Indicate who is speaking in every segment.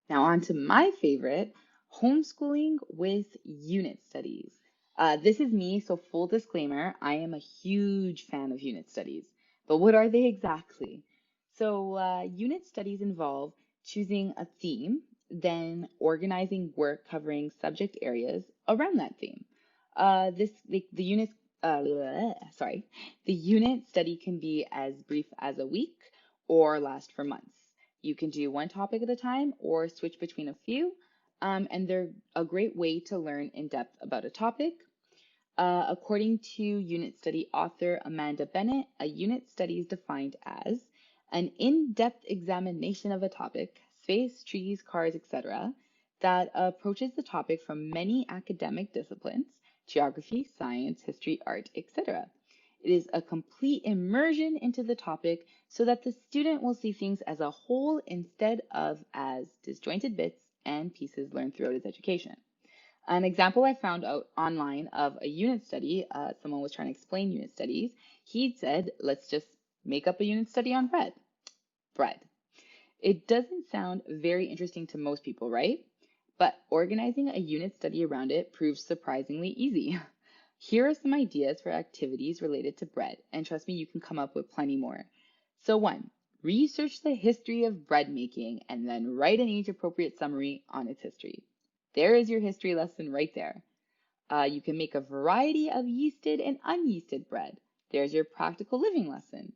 Speaker 1: Now, on to my favorite, homeschooling with unit studies. This is me, so full disclaimer, I am a huge fan of unit studies. But what are they exactly? Unit studies involve choosing a theme, then organizing work covering subject areas around that theme. The unit, sorry, the unit study can be as brief as a week or last for months. You can do one topic at a time or switch between a few, and they're a great way to learn in depth about a topic. According to unit study author Amanda Bennett, a unit study is defined as an in-depth examination of a topic, space, trees, cars, etc., that approaches the topic from many academic disciplines, geography, science, history, art, etc. It is a complete immersion into the topic so that the student will see things as a whole instead of as disjointed bits and pieces learned throughout his education. An example I found out online of a unit study, someone was trying to explain unit studies. He said, let's just make up a unit study on bread. It doesn't sound very interesting to most people, right? But organizing a unit study around it proves surprisingly easy. Here are some ideas for activities related to bread, and trust me, you can come up with plenty more. So, one, research the history of bread making and then write an age appropriate summary on its history. There is your history lesson right there. You can make a variety of yeasted and unyeasted bread. There's your practical living lesson.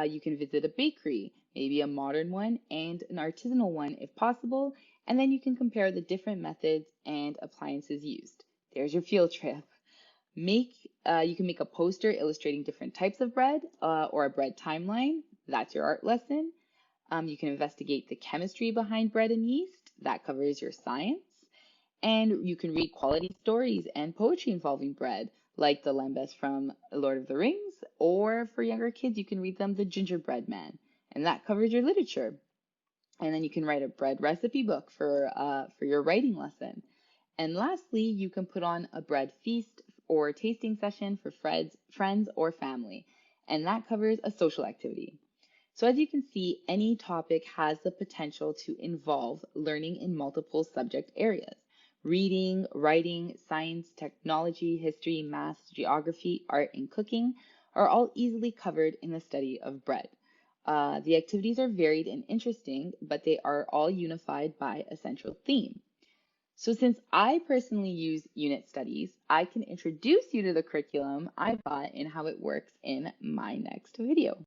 Speaker 1: You can visit a bakery, maybe a modern one and an artisanal one if possible, and then you can compare the different methods and appliances used. There's your field trip. You can make a poster illustrating different types of bread or a bread timeline. That's your art lesson. You can investigate the chemistry behind bread and yeast. That covers your science. And you can read quality stories and poetry involving bread, like the Lembas from Lord of the Rings, or for younger kids, you can read them The Gingerbread Man, and that covers your literature. And then you can write a bread recipe book for your writing lesson. And lastly, you can put on a bread feast or tasting session for friends or family, and that covers a social activity. So as you can see, any topic has the potential to involve learning in multiple subject areas. Reading, writing, science, technology, history, math, geography, art, and cooking are all easily covered in the study of bread. The activities are varied and interesting, but they are all unified by a central theme. So since I personally use unit studies, I can introduce you to the curriculum I bought and how it works in my next video.